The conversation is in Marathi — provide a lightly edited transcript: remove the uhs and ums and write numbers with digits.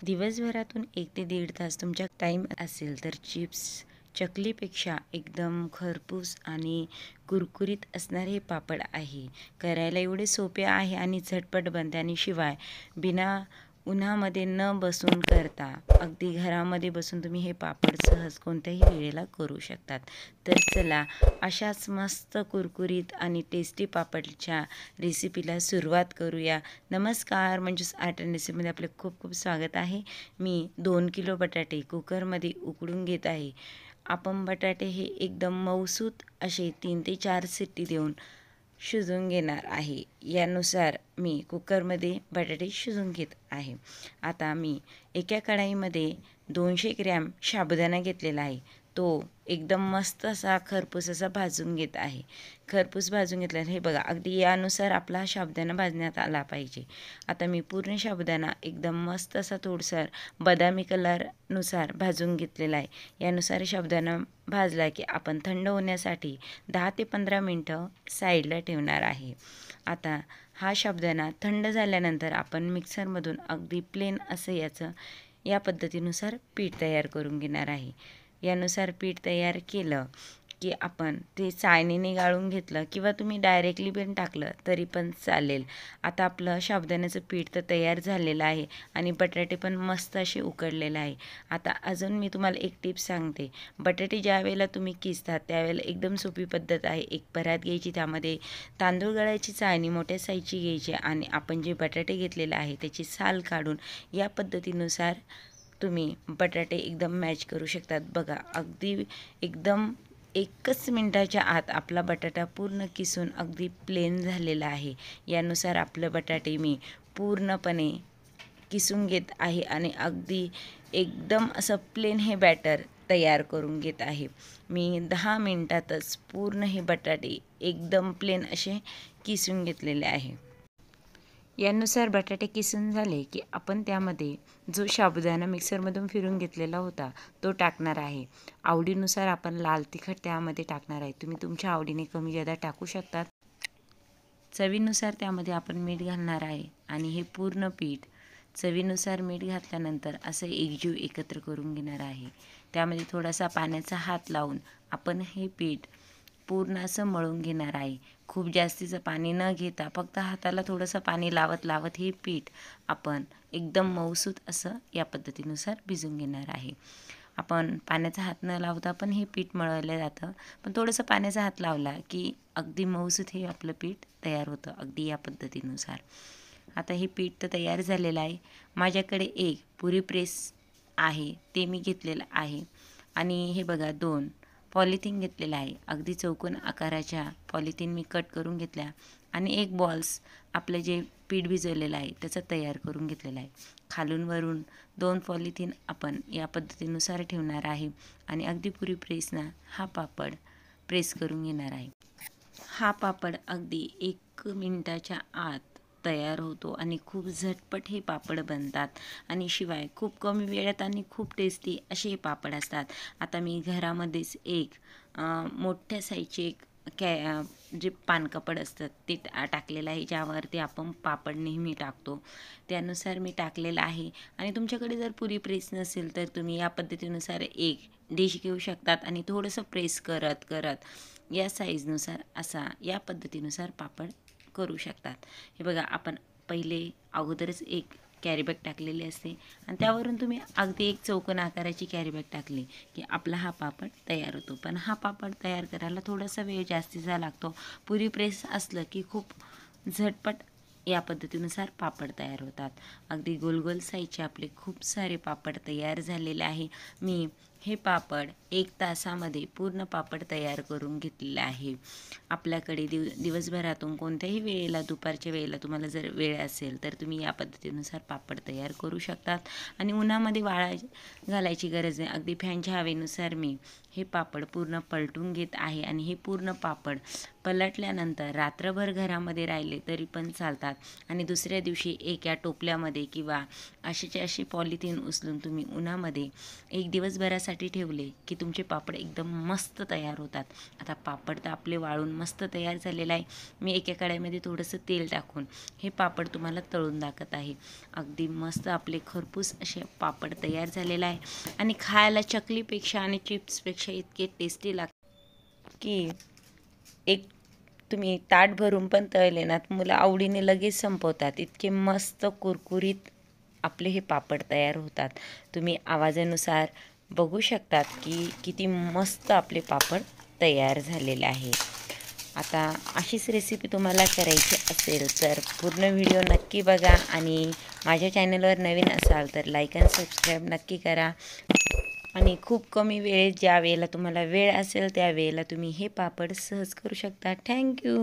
दिवसभरातून 1 ते 1.5 तास तुमचा टाईम असेल तर चिप्स, चकलीपेक्षा एकदम खरपूस आणि कुरकुरीत असणारे हे पापड आहे. करायला एवढे सोपे आहे आणि झटपट बनते आणि शिवाय बिना उन्हामध्ये न बसून करता अगदी घरामध्ये बसून तुम्ही हे पापड सहज कोणत्याही वेळेला करू शकतात. तर चला अशाच मस्त कुरकुरीत आणि टेस्टी पापडच्या रेसिपीला सुरुवात करूया. नमस्कार, मंजूस आर्ट अँड रेसिपीमध्ये आपले खूप खूप स्वागत आहे. मी 2 किलो बटाटे कुकरमध्ये उकडून घेत आहे. आपण बटाटे हे एकदम मऊसूत असे 3 ते 4 शिट्टी देऊन शिजवून घेणार आहे. यानुसार मी कुकरमध्ये बटाटे शिजवून घेत आहे. आता मी एका कढाईमध्ये 200 ग्रॅम साबुदाणा घेतलेला आहे. तो एकदम मस्त असा खरपूस असा भाजून घेत आहे. खरपूस भाजून घेतल्यावर हे बघा अगदी यानुसार आपला हा साबुदाणा भाजण्यात आला पाहिजे. आता मी पूर्ण साबुदाणा एकदम मस्त असा थोडसर बदामी कलरनुसार भाजून घेतलेला आहे. यानुसार साबुदाणा भाजला की आपण थंड होण्यासाठी 10 ते 15 मिनटं साईडला ठेवणार आहे. आता हा साबुदाणा थंड झाल्यानंतर आपण मिक्सरमधून अगदी प्लेन असं या पद्धतीनुसार पीठ तयार करून घेणार आहे. यानुसार पीठ तयार केलं की आपण ते चाळणीने गाळून घेतलं किंवा तुम्ही डायरेक्टली पण टाकलं तरी पण चालेल. आता आपलं साबुदाण्याचं पीठ तर तयार झालेलं आहे आणि बटाटे पण मस्त असे उकडलेले आहे. आता अजून मी तुम्हाला एक टिप्स सांगते. बटाटे ज्यावेळेला तुम्ही किसतात त्यावेळेला एकदम सोपी पद्धत आहे. एक परात घ्यायची, त्यामध्ये तांदूळ गळायची चाळणी मोठ्या साईजची घ्यायची आणि आपण जे बटाटे घेतलेले आहे त्याची साल काढून या पद्धतीनुसार तुम्ही बटाटे एकदम मॅच करू शकतात. बघा अगदी एकदम 1च मिनटाच्या आत आपला बटाटा पूर्ण किसून अगदी प्लेन झालेला आहे. यानुसार आपलं बटाटे मी पूर्णपणे किसून घेत आहे आणि अगदी एकदम असं प्लेन हे बॅटर तयार करून घेत आहे. मी 10 मिनटातच पूर्ण हे बटाटे एकदम प्लेन असे किसून घेतलेले आहे. यानुसार बटाटे किसून झाले की आपण त्यामध्ये जो साबुदाणा मिक्सरमधून फिरून घेतलेला होता तो टाकणार आहे. आवडीनुसार आपण लाल तिखट त्यामध्ये टाकणार आहे. तुम्ही तुमच्या आवडीने कमी जादा टाकू शकतात. चवीनुसार त्यामध्ये आपण मीठ घालणार आहे आणि हे पूर्ण पीठ चवीनुसार मीठ घातल्यानंतर असं एकजीव एकत्र करून घेणार आहे. त्यामध्ये थोडासा पाण्याचा हात लावून आपण हे पीठ पूर्ण असं मळून घेणार आहे. खूप जास्तीचं पाणी न घेता फक्त हाताला थोडंसं पाणी लावत लावत हे पीठ आपण एकदम मऊसूत असं या पद्धतीनुसार भिजून घेणार आहे. आपण पाण्याचा हात न लावता पण हे पीठ मळवलं जातं, पण थोडंसं पाण्याचा हात लावला की अगदी मऊसूत हे आपलं पीठ तयार होतं अगदी या पद्धतीनुसार. आता हे पीठ तर तयार झालेलं आहे. माझ्याकडे एक पुरी प्रेस आहे ते मी घेतलेलं आहे आणि हे बघा 2 पॉलिथिन घेतलेला आहे. अगदी चौकोन आकाराच्या पॉलिथिन मी कट करून घेतल्या आणि एक बॉल्स आपलं जे पीठ भिजवलेलं आहे त्याचं तयार करून घेतलेलं आहे. खालून वरून 2 पॉलिथिन आपण या पद्धतीनुसार ठेवणार आहे आणि अगदी पुरी प्रेसनं हा पापड प्रेस करून घेणार आहे. हा पापड अगदी 1 मिनिटाच्या आत तयार होतो आणि खूप झटपट हे पापड बनतात आणि शिवाय खूप कमी वेळात आणि खूप टेस्टी असे हे पापड असतात. आता मी घरामध्येच एक मोठ्या साईजचे एक जे पानकापड असतात ते टाकलेलं आहे, ज्यावरती आपण पापड नेहमी टाकतो. त्यानुसार मी टाकलेलं आहे आणि तुमच्याकडे जर पुरी प्रेस नसेल तर तुम्ही या पद्धतीनुसार एक डिश घेऊ शकतात आणि थोडंसं प्रेस करत करत या साईजनुसार असा या पद्धतीनुसार पापड करू शकतात. हे बघा आपण पहिले अगोदरच एक कॅरीबॅग टाकलेली असते आणि त्यावरून तुम्ही अगदी एक चौकोन आकाराची कॅरीबॅग टाकली की आपला हा पापड तयार होतो. पण हा पापड तयार करायला थोडासा वेळ जास्तीचा लागतो. पुरी प्रेस असलं की खूप झटपट या पद्धतीनुसार पापड तयार होतात. अगदी गोल साईजचे आपले खूप सारे पापड तयार झालेले आहे. मी हे पापड 1 तासामध्ये पूर्ण पापड तयार करून घेतलेलं आहे. आपल्याकडे दिवसभरातून कोणत्याही वेळेला दुपारच्या वेळेला तुम्हाला जर वेळ असेल तर तुम्ही या पद्धतीनुसार पापड तयार करू शकतात आणि उन्हामध्ये घालायची गरज नाही. अगदी फॅनच्या हवेनुसार मी हे पापड पूर्ण पलटून घेत आहे आणि हे पूर्ण पापड पलटल्यानंतर रात्रभर घरामध्ये राहिले तरी पण चालतात आणि दुसऱ्या दिवशी एका टोपल्यामध्ये किंवा अशीची अशी पॉलिथिन उचलून तुम्ही उन्हामध्ये एक दिवसभरासाठी वाळण्यासाठी ठेवले की तुमचे पापड एकदम मस्त तयार होतात. आता पापड तर आपले वाळून मस्त तयार झालेलं आहे. मी एका कढईमध्ये थोडंसं तेल टाकून हे पापड तुम्हाला तळून दाखवत आहे. अगदी मस्त आपले खरपूस असे पापड तयार झालेला आहे आणि खायला चकलीपेक्षा आणि चिप्सपेक्षा इतके टेस्टी लागतात की एक तुम्ही ताट भरून पण तळले ना मुलं आवडीने लगेच संपवतात. इतके मस्त कुरकुरीत आपले हे पापड तयार होतात. तुम्ही आवाजानुसार बघू शकतात की किती मस्त आपले पापड तयार झालेले आहे. आता अशीच रेसिपी तुम्हाला करायची असेल तर पूर्ण व्हिडिओ नक्की बघा आणि माझ्या चॅनलवर नवीन असाल तर लाईक आणि सबस्क्राईब नक्की करा. आणि खूप कमी वेळेत ज्या वेळेला तुम्हाला वेळ असेल त्या वेळेला तुम्ही हे पापड सहज करू शकता. थँक्यू.